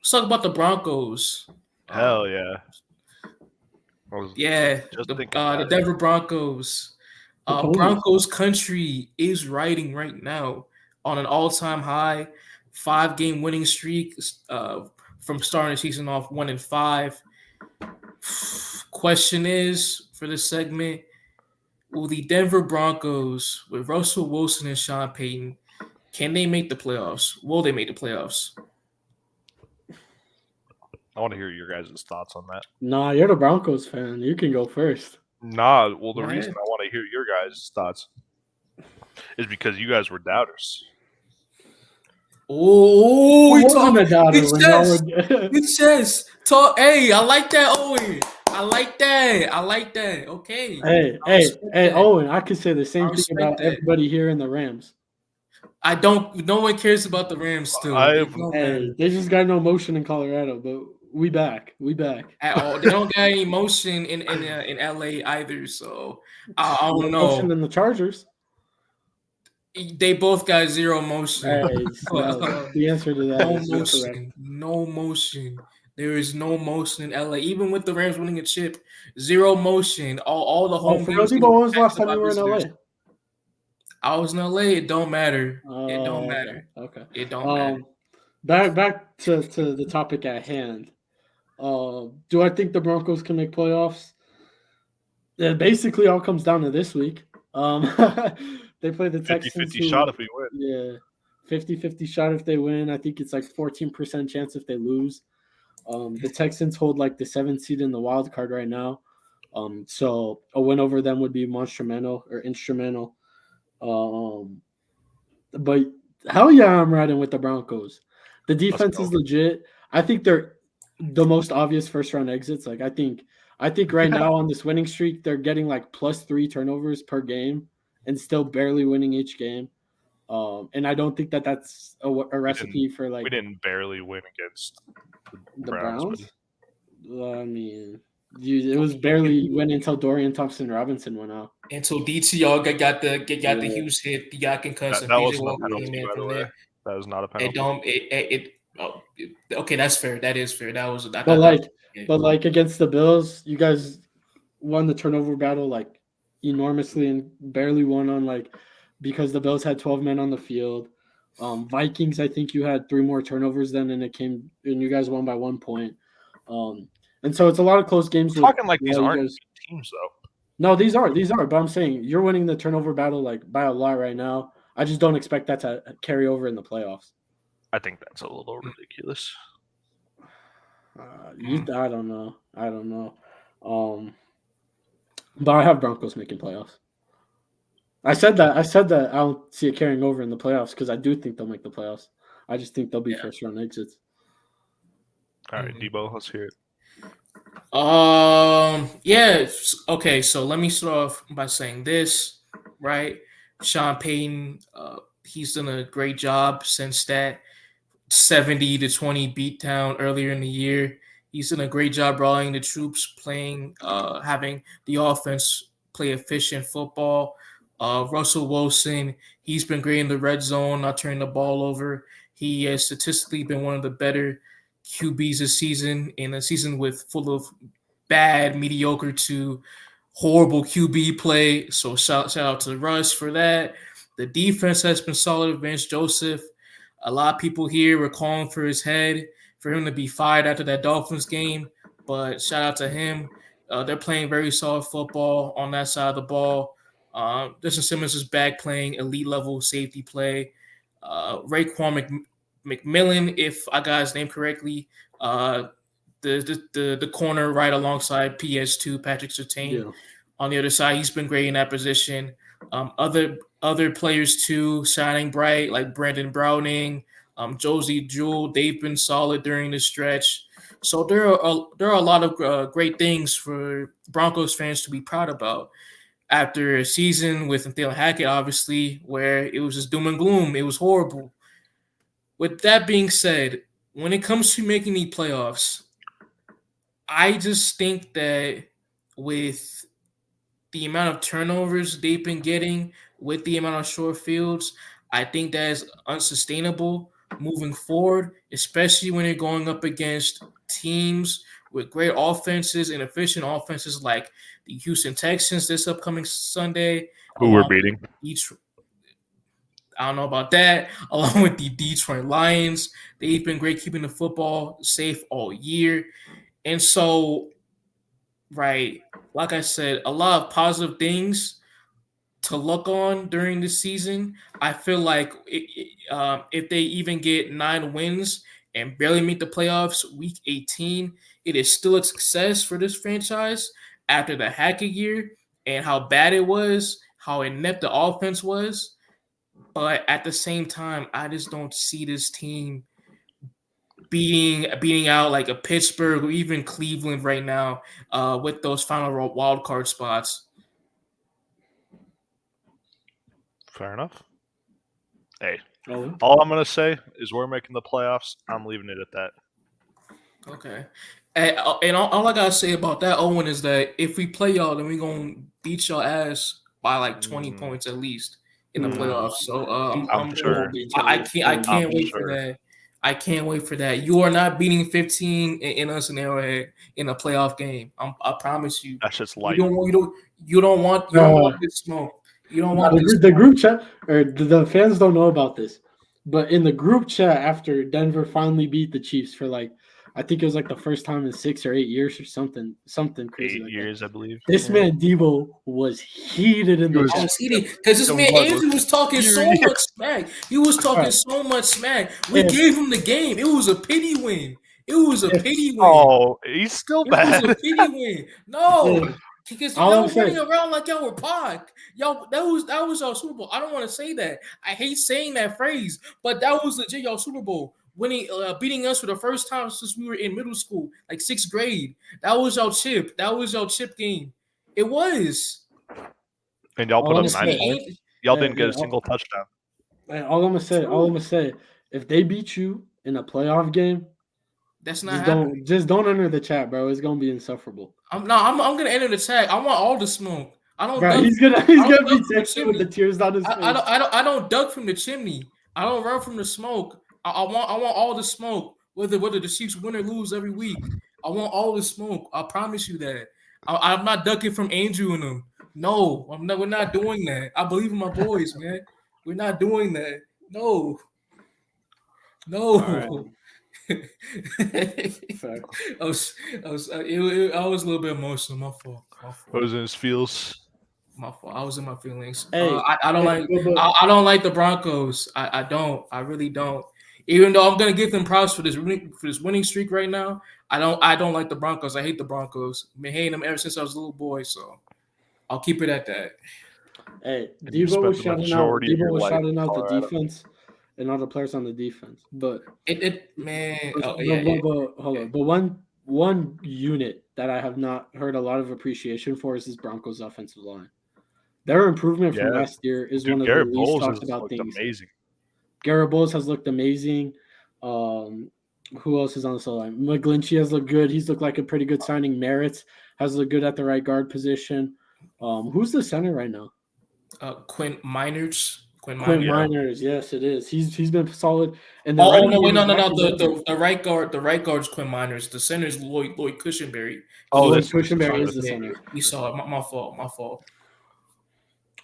Let's talk about the Broncos. Hell yeah. I was Yeah, just thinking the about it. Denver Broncos. The ponies. Broncos country is riding right now on an all-time high, 5-game winning streak. From starting the season off 1-5. Question is for this segment: will the Denver Broncos with Russell Wilson and Sean Payton can they make the playoffs? Will they make the playoffs? I want to hear your guys' thoughts on that. Nah, you're the Broncos fan. You can go first. Nah, well, the Go reason ahead. I want to hear your guys' thoughts is because you guys were doubters. Oh, Who we wasn't talk a doubter his when y'all chest. were? His chest. Talk. Hey, I like that, Owen. I like that. I like that. Okay, I respect Hey, that. Owen, I could say the I same thing respect about that. everybody here in the Rams. I don't. No one cares about the Rams. Still, it I've don't Hey, matter they just got no motion in Colorado, but we back. We back. at all. They don't got any motion in LA either. So I don't No motion know. in the Chargers. They both got zero motion. Hey, no, the answer to that No is you're correct. motion. No motion. There is no motion in LA. Even with the Rams winning a chip, zero motion. All the Oh, home for real, games Dibo, getting when was the last impacted time by you were in visitors. LA? I was in LA. It don't matter. It don't Oh, okay, matter. okay. It don't matter. Um, back to the topic at hand. Do I think the Broncos can make playoffs? It basically all comes down to this week. Um, they play the Texans, 50-50 shot who, if we win. yeah, 50-50 shot if they win. I think it's like 14% chance if they lose. The Texans hold like the 7th seed in the wild card right now. So a win over them would be instrumental. But hell yeah, I'm riding with the Broncos. The Let's defense go. is legit. I think they're the most obvious first round exits. Like I think right now on this winning streak, they're getting like +3 turnovers per game and still barely winning each game. And I don't think that that's a We didn't recipe for we like didn't barely win against the the Browns, but Browns. I mean, it was barely winning until Dorian Thompson Robinson went out. Until DTR got the Yeah. huge hit, he got concussed, and that PJ wasn't a Walker penalty, came in by the from way. there. That was not a It penalty. don't it oh, okay, that's fair. That is fair. That was I But thought that like, was yeah. but like against the Bills, you guys won the turnover battle like enormously and barely won on like because the Bills had 12 men on the field. Vikings, I think you had 3 more turnovers then, and you guys won by 1 point. Um, and so it's a lot of close games We're with talking like these you aren't guys. good teams, though. No, these are. But I'm saying you're winning the turnover battle like by a lot right now. I just don't expect that to carry over in the playoffs. I think that's a little ridiculous. I don't know. I don't know. Um, but I have Broncos making playoffs. I said that I don't see it carrying over in the playoffs because I do think they'll make the playoffs. I just think they'll be Yeah. first round exits. All right, Mhm. Debo, let's hear it. Yeah. Okay, so let me start off by saying this, right? Sean Payton, he's done a great job since that 70-20 beatdown earlier in the year. He's done a great job rallying the troops, having the offense play efficient football. Russell Wilson, he's been great in the red zone, not turning the ball over. He has statistically been one of the better QBs this season, in a season with full of bad, mediocre to horrible QB play. So shout out to Russ for that. The defense has been solid with Vance Joseph. A lot of people here were calling for his head, for him to be fired after that Dolphins game. But shout out to him. They're playing very solid football on that side of the ball. Justin Simmons is back playing elite level safety play. McMillan, if I got his name correctly, uh, the corner right alongside PS2 Patrick Surtain. Yeah. On the other side, he's been great in that position. Other players too, shining bright like Brandon Browning, Josie Jewell. They've been solid during this stretch. So there are a lot of great things for Broncos fans to be proud about after a season with Nathaniel Hackett, obviously, where it was just doom and gloom. It was horrible. With that being said, when it comes to making the playoffs, I just think that with the amount of turnovers they've been getting, with the amount of short fields, I think that is unsustainable. moving forward, especially when you're going up against teams with great offenses and efficient offenses like the Houston Texans this upcoming Sunday, Who we're along with beating? Detroit. I don't know about that. Along with the Detroit Lions, they've been great keeping the football safe all year. And so, right, like I said, a lot of positive things to look on during the season. I feel like if they even get 9 wins and barely meet the playoffs week 18, it is still a success for this franchise after the Hackett year and how bad it was, how inept the offense was. But at the same time, I just don't see this team beating out like a Pittsburgh or even Cleveland right now with those final wild card spots. Fair enough. Hey, Owen? all I'm gonna say is we're making the playoffs. I'm leaving it at that. Okay. And all I gotta say about that, Owen, is that if we play y'all, then we gonna beat y'all ass by like 20 points at least in the playoffs. So I'm sure. I can't I'm wait for sure. that. I can't wait for that. You are not beating 15 in us in Arrowhead in a playoff game. I promise you. That's just You light. don't want this smoke. You don't want this. The group chat or the fans don't know about this, but in the group chat after Denver finally beat the Chiefs for like, I think it was like the first time in 6 or 8 years or something crazy. 8 like years, I believe. This man Dibo was heated in the was- I chat. was eating because this The man blood Andrew was talking so furious. much smack. He was talking Right. so much smack. We If- gave him the game. It was a pity win. It was a If- pity win. Oh, he's still It was a bad. pity win. No, Yeah. because All y'all I'm were running saying- around like y'all were pod. Y'all that was y'all Super Bowl. I don't want to say that. I hate saying that phrase, but that was legit y'all Super Bowl. Winning, beating us for the first time since we were in middle school, like 6th grade. That was y'all chip. That was y'all chip game. It was. And y'all put All up I'm 9 saying- points. Y'all didn't get a yeah, single touchdown. all I'm gonna say, if they beat you in a playoff game, That's not happening. just don't enter the chat, bro. It's gonna be insufferable. I'm gonna enter the tag. I want all the smoke. I don't. Bro, duck, he's gonna I be don't duck from the texting with the chimney. tears down his face. I don't duck from the chimney. I don't run from the smoke. I want all the smoke. Whether the Chiefs win or lose every week, I want all the smoke. I promise you that. I'm not ducking from Andrew and them. No, I'm not. We're not doing that. I believe in my boys, man. We're not doing that. No. All Fair. I was a little bit emotional. My fault. What was in his feels? My fault. I was in my feelings. Hey, I don't like. but- I don't like the Broncos. I don't. I really don't. Even though I'm gonna give them props for this winning streak right now, I don't like the Broncos. I hate the Broncos. I've been hating them ever since I was a little boy. So I'll keep it at that. Hey, And you Dibo was spent the shouting out. majority of your Dibo was life shouting in out the Colorado. defense and all the players on the defense. But Man. but, Oh, yeah. hold on. But one unit that I have not heard a lot of appreciation for is this Broncos offensive line. Their improvement from Yeah. last year is Dude, one of Garrett the least Bowles talked has about looked things. amazing. Garrett Bowles has looked amazing. Who else is on the line? McGlinchey has looked good. He's looked like a pretty good signing. Merritt has looked good at the right guard position. Who's the center right now? Quinn Miners. Quinn Miners, yes, it is. He's been solid. And No. the The right guard's Quinn Miners. The center is Lloyd Cushenberry. Oh, Lloyd this Cushenberry is the center. You saw it. My fault.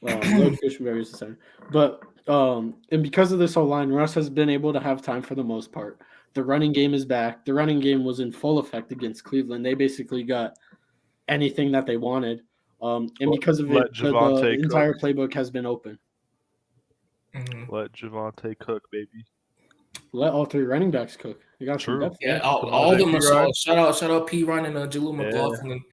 Lloyd Cushenberry is the center. But and because of this whole line, Russ has been able to have time for the most part. The running game is back. The running game was in full effect against Cleveland. They basically got anything that they wanted. And because of it, the entire playbook has been open. Mm-hmm. Let Javonte cook, baby. Let all three running backs cook. You got True. some depth. Yeah, all of them are solid. Shout out P. Ryan and Jaleel McLaughlin.